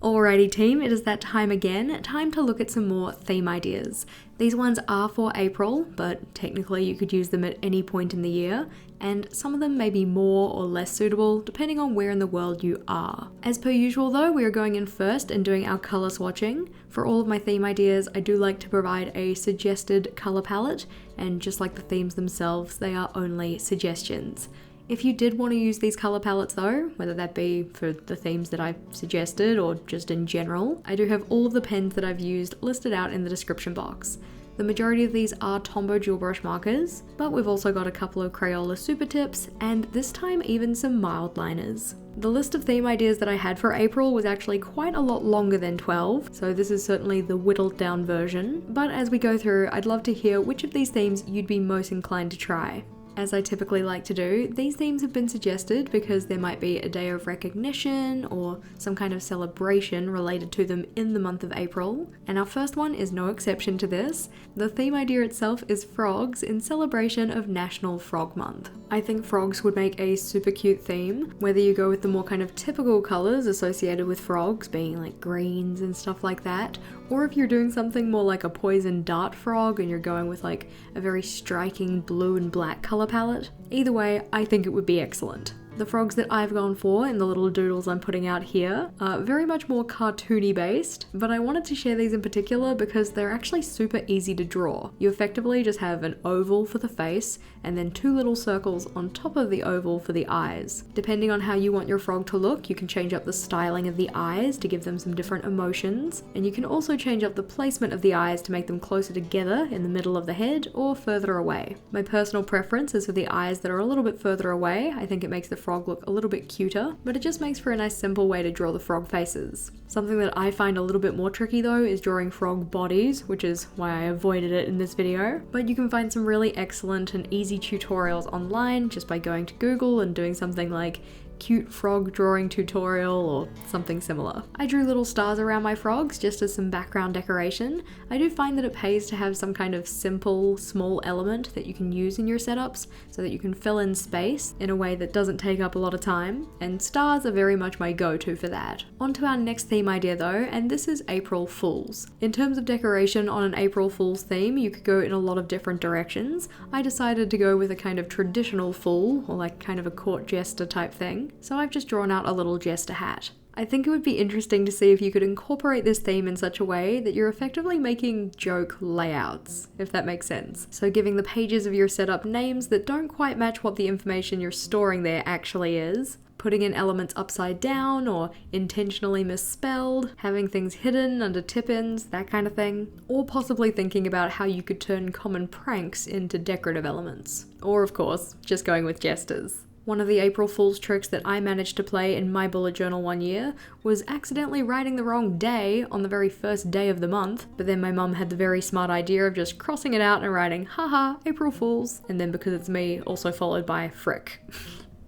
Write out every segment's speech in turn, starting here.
Alrighty team, it is that time again. Time to look at some more theme ideas. These ones are for April, but technically you could use them at any point in the year, and some of them may be more or less suitable depending on where in the world you are. As per usual though, we are going in first and doing our colour swatching. For all of my theme ideas, I do like to provide a suggested colour palette, and just like the themes themselves, they are only suggestions. If you did want to use these colour palettes though, whether that be for the themes that I've suggested or just in general, I do have all of the pens that I've used listed out in the description box. The majority of these are Tombow dual brush markers, but we've also got a couple of Crayola super tips, and this time even some Mildliners. The list of theme ideas that I had for April was actually quite a lot longer than 12, so this is certainly the whittled down version, but as we go through, I'd love to hear which of these themes you'd be most inclined to try. As I typically like to do, these themes have been suggested because there might be a day of recognition or some kind of celebration related to them in the month of April, and our first one is no exception to this. The theme idea itself is frogs in celebration of National Frog Month. I think frogs would make a super cute theme, whether you go with the more kind of typical colours associated with frogs, being like greens and stuff like that, or if you're doing something more like a poison dart frog and you're going with like a very striking blue and black colour palette. Either way, I think it would be excellent. The frogs that I've gone for in the little doodles I'm putting out here are very much more cartoony based, but I wanted to share these in particular because they're actually super easy to draw. You effectively just have an oval for the face and then two little circles on top of the oval for the eyes. Depending on how you want your frog to look, you can change up the styling of the eyes to give them some different emotions, and you can also change up the placement of the eyes to make them closer together in the middle of the head or further away. My personal preference is for the eyes that are a little bit further away. I think it makes the frog look a little bit cuter, but it just makes for a nice simple way to draw the frog faces. Something that I find a little bit more tricky though is drawing frog bodies, which is why I avoided it in this video, but you can find some really excellent and easy tutorials online just by going to Google and doing something like cute frog drawing tutorial or something similar. I drew little stars around my frogs just as some background decoration. I do find that it pays to have some kind of simple, small element that you can use in your setups so that you can fill in space in a way that doesn't take up a lot of time, and stars are very much my go-to for that. On to our next theme idea though, and this is April Fools. In terms of decoration on an April Fool's theme, you could go in a lot of different directions. I decided to go with a kind of traditional fool, or like kind of a court jester type thing. So I've just drawn out a little jester hat. I think it would be interesting to see if you could incorporate this theme in such a way that you're effectively making joke layouts, if that makes sense. So giving the pages of your setup names that don't quite match what the information you're storing there actually is, putting in elements upside down or intentionally misspelled, having things hidden under tip-ins, that kind of thing, or possibly thinking about how you could turn common pranks into decorative elements. Or of course, just going with jesters. One of the April Fool's tricks that I managed to play in my bullet journal one year was accidentally writing the wrong day on the very first day of the month, but then my mum had the very smart idea of just crossing it out and writing, haha, April Fools, and then because it's me, also followed by frick.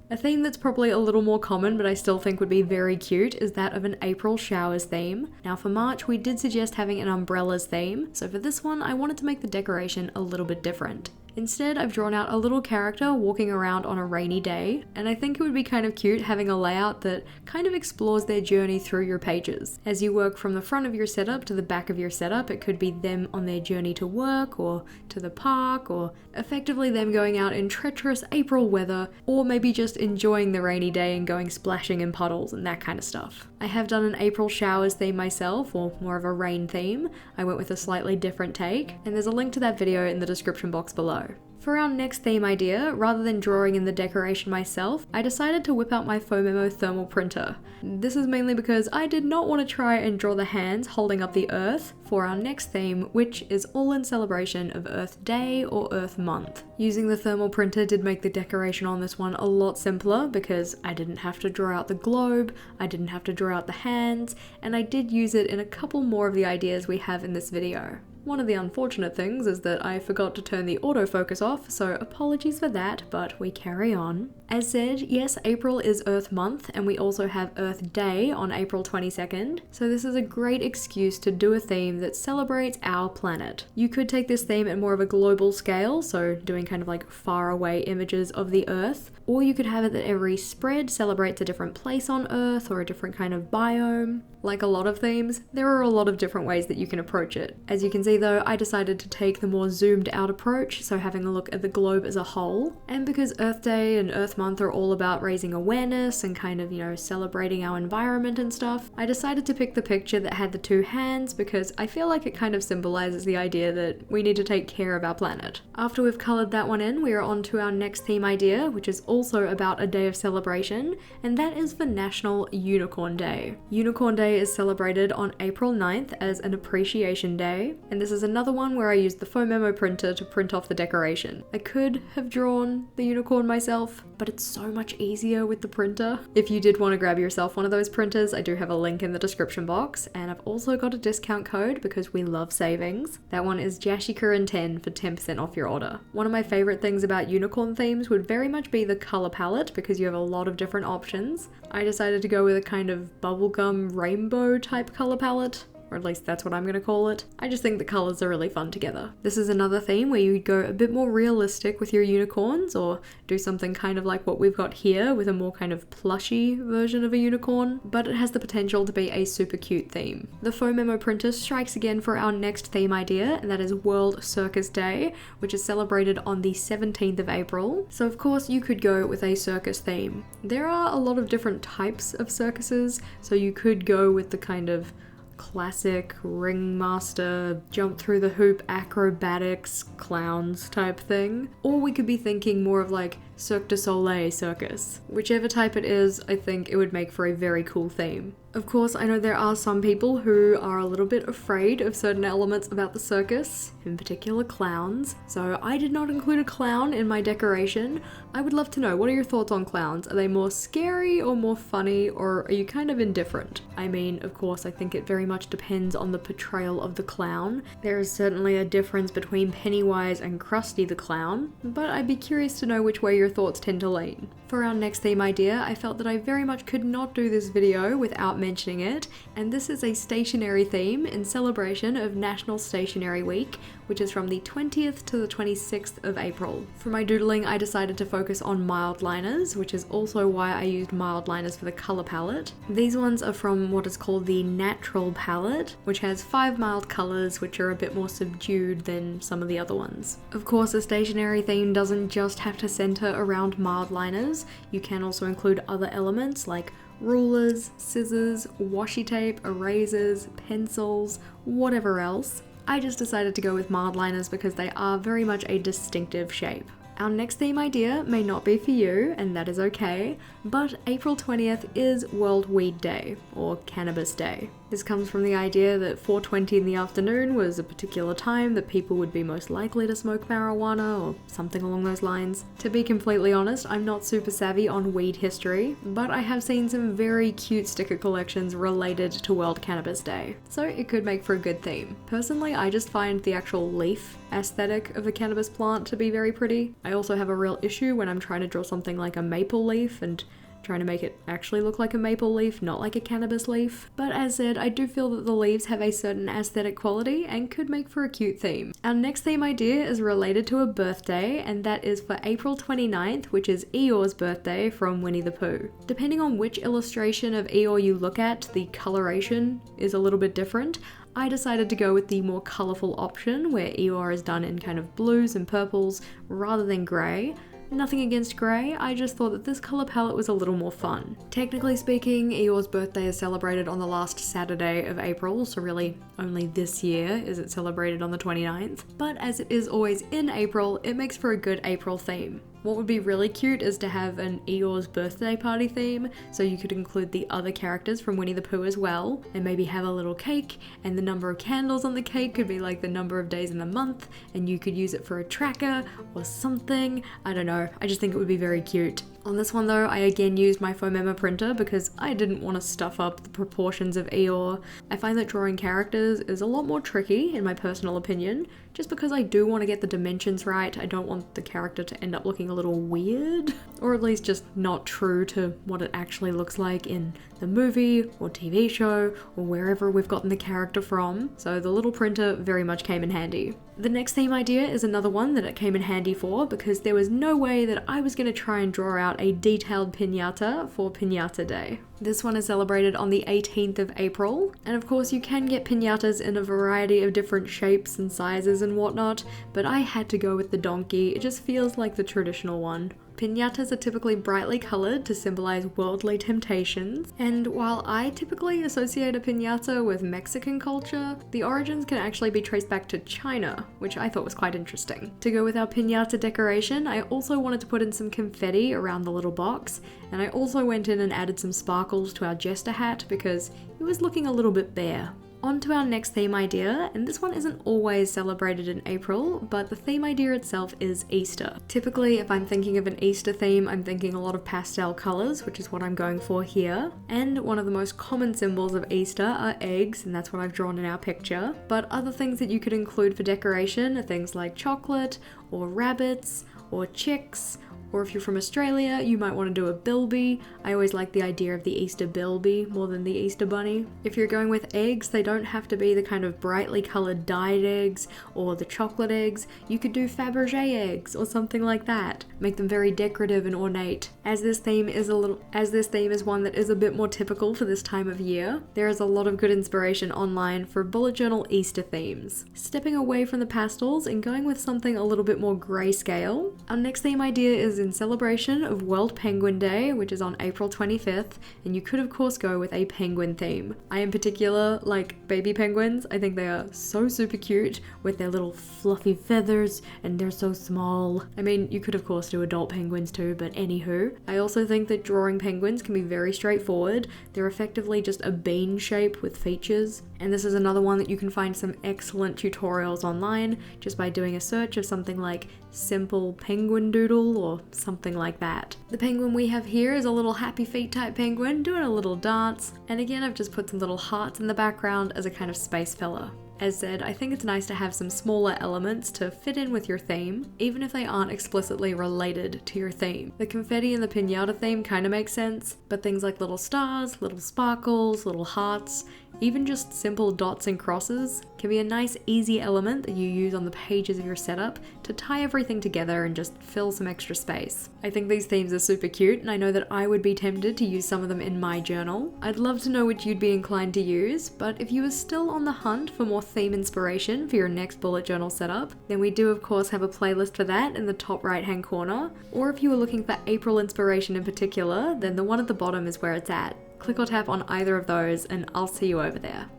A theme that's probably a little more common but I still think would be very cute is that of an April showers theme. Now for March we did suggest having an umbrellas theme, so for this one I wanted to make the decoration a little bit different. Instead, I've drawn out a little character walking around on a rainy day, and I think it would be kind of cute having a layout that kind of explores their journey through your pages. As you work from the front of your setup to the back of your setup, it could be them on their journey to work or to the park, or effectively them going out in treacherous April weather, or maybe just enjoying the rainy day and going splashing in puddles and that kind of stuff. I have done an April showers theme myself, or more of a rain theme. I went with a slightly different take, and there's a link to that video in the description box below. For our next theme idea, rather than drawing in the decoration myself, I decided to whip out my Fomemo thermal printer. This is mainly because I did not want to try and draw the hands holding up the earth for our next theme, which is all in celebration of Earth Day or Earth Month. Using the thermal printer did make the decoration on this one a lot simpler because I didn't have to draw out the globe, I didn't have to draw out the hands, and I did use it in a couple more of the ideas we have in this video. One of the unfortunate things is that I forgot to turn the autofocus off, so apologies for that, but we carry on. As said, yes, April is Earth Month, and we also have Earth Day on April 22nd, so this is a great excuse to do a theme that celebrates our planet. You could take this theme at more of a global scale, so doing kind of like far away images of the Earth, or you could have it that every spread celebrates a different place on Earth or a different kind of biome. Like a lot of themes, there are a lot of different ways that you can approach it. As you can see though, I decided to take the more zoomed out approach, so having a look at the globe as a whole. And because Earth Day and Earth Month are all about raising awareness and kind of, celebrating our environment and stuff, I decided to pick the picture that had the two hands because I feel like it kind of symbolizes the idea that we need to take care of our planet. After we've colored that one in, we are on to our next theme idea, which is also about a day of celebration, and that is for National Unicorn Day. Unicorn Day is celebrated on April 9th as an appreciation day, and this is another one where I used the foam memo printer to print off the decoration. I could have drawn the unicorn myself, but it's so much easier with the printer. If you did want to grab yourself one of those printers, I do have a link in the description box, and I've also got a discount code because we love savings. That one is JashiiCorrin 10 for 10% off your order. One of my favorite things about unicorn themes would very much be the color palette because you have a lot of different options. I decided to go with a kind of bubblegum rainbow type color palette, or at least that's what I'm gonna call it. I just think the colors are really fun together. This is another theme where you'd go a bit more realistic with your unicorns, or do something kind of like what we've got here with a more kind of plushy version of a unicorn, but it has the potential to be a super cute theme. The foam memo printer strikes again for our next theme idea, and that is World Circus Day, which is celebrated on the 17th of April. So of course you could go with a circus theme. There are a lot of different types of circuses, so you could go with the kind of classic ringmaster, jump through the hoop, acrobatics, clowns type thing. Or we could be thinking more of like Cirque du Soleil circus. Whichever type it is, I think it would make for a very cool theme. Of course, I know there are some people who are a little bit afraid of certain elements about the circus, in particular clowns, so I did not include a clown in my decoration. I would love to know, what are your thoughts on clowns? Are they more scary or more funny, or are you kind of indifferent? I mean, of course, I think it very much depends on the portrayal of the clown. There is certainly a difference between Pennywise and Krusty the Clown, but I'd be curious to know which way your thoughts tend to lean. For our next theme idea, I felt that I very much could not do this video without mentioning it, and this is a stationery theme in celebration of National Stationery Week, which is from the 20th to the 26th of April. For my doodling, I decided to focus on Mildliners, which is also why I used Mildliners for the color palette. These ones are from what is called the Natural palette, which has 5 mild colors which are a bit more subdued than some of the other ones. Of course, a stationery theme doesn't just have to center around Mildliners. You can also include other elements like rulers, scissors, washi tape, erasers, pencils, whatever else. I just decided to go with Mildliners because they are very much a distinctive shape. Our next theme idea may not be for you, and that is okay, but April 20th is World Weed Day, or Cannabis Day. This comes from the idea that 4:20 in the afternoon was a particular time that people would be most likely to smoke marijuana, or something along those lines. To be completely honest, I'm not super savvy on weed history, but I have seen some very cute sticker collections related to World Cannabis Day, so it could make for a good theme. Personally, I just find the actual leaf aesthetic of the cannabis plant to be very pretty. I also have a real issue when I'm trying to draw something like a maple leaf and trying to make it actually look like a maple leaf, not like a cannabis leaf. But as said, I do feel that the leaves have a certain aesthetic quality and could make for a cute theme. Our next theme idea is related to a birthday, and that is for April 29th, which is Eeyore's birthday from Winnie the Pooh. Depending on which illustration of Eeyore you look at, the coloration is a little bit different. I decided to go with the more colourful option, where Eeyore is done in kind of blues and purples rather than grey. Nothing against grey, I just thought that this colour palette was a little more fun. Technically speaking, Eeyore's birthday is celebrated on the last Saturday of April, so really only this year is it celebrated on the 29th. But as it is always in April, it makes for a good April theme. What would be really cute is to have an Eeyore's birthday party theme, so you could include the other characters from Winnie the Pooh as well, and maybe have a little cake, and the number of candles on the cake could be like the number of days in the month, and you could use it for a tracker or something. I don't know, I just think it would be very cute. On this one though, I again used my foam memo printer because I didn't want to stuff up the proportions of Eeyore. I find that drawing characters is a lot more tricky, in my personal opinion, just because I do want to get the dimensions right. I don't want the character to end up looking a little weird, or at least just not true to what it actually looks like in the movie or TV show or wherever we've gotten the character from. So the little printer very much came in handy. The next theme idea is another one that it came in handy for because there was no way that I was going to try and draw out out a detailed piñata for Piñata Day. This one is celebrated on the 18th of April, and of course you can get piñatas in a variety of different shapes and sizes and whatnot, but I had to go with the donkey. It just feels like the traditional one. Piñatas are typically brightly coloured to symbolize worldly temptations, and while I typically associate a piñata with Mexican culture, the origins can actually be traced back to China, which I thought was quite interesting. To go with our piñata decoration, I also wanted to put in some confetti around the little box, and I also went in and added some sparkles to our jester hat because it was looking a little bit bare. On to our next theme idea, and this one isn't always celebrated in April, but the theme idea itself is Easter. Typically, if I'm thinking of an Easter theme, I'm thinking a lot of pastel colours, which is what I'm going for here. And one of the most common symbols of Easter are eggs, and that's what I've drawn in our picture. But other things that you could include for decoration are things like chocolate, or rabbits, or chicks, or if you're from Australia, you might want to do a bilby. I always like the idea of the Easter bilby more than the Easter bunny. If you're going with eggs, they don't have to be the kind of brightly coloured dyed eggs or the chocolate eggs. You could do Fabergé eggs or something like that. Make them very decorative and ornate. As this theme is one that is a bit more typical for this time of year, there is a lot of good inspiration online for bullet journal Easter themes. Stepping away from the pastels and going with something a little bit more grayscale, our next theme idea is in celebration of World Penguin Day, which is on April 25th, and you could of course go with a penguin theme. I in particular like baby penguins. I think they are so super cute with their little fluffy feathers, and they're so small. I mean, you could of course do adult penguins too, but anywho. I also think that drawing penguins can be very straightforward. They're effectively just a bean shape with features, and this is another one that you can find some excellent tutorials online just by doing a search of something like simple penguin doodle or something like that. The penguin we have here is a little happy feet type penguin doing a little dance, and again I've just put some little hearts in the background as a kind of space filler. As said, I think it's nice to have some smaller elements to fit in with your theme, even if they aren't explicitly related to your theme. The confetti and the piñata theme kind of makes sense, but things like little stars, little sparkles, little hearts, even just simple dots and crosses can be a nice easy element that you use on the pages of your setup to tie everything together and just fill some extra space. I think these themes are super cute, and I know that I would be tempted to use some of them in my journal. I'd love to know which you'd be inclined to use, but if you are still on the hunt for more theme inspiration for your next bullet journal setup, then we do of course have a playlist for that in the top right hand corner, or if you are looking for April inspiration in particular, then the one at the bottom is where it's at. Click or tap on either of those and I'll see you over there.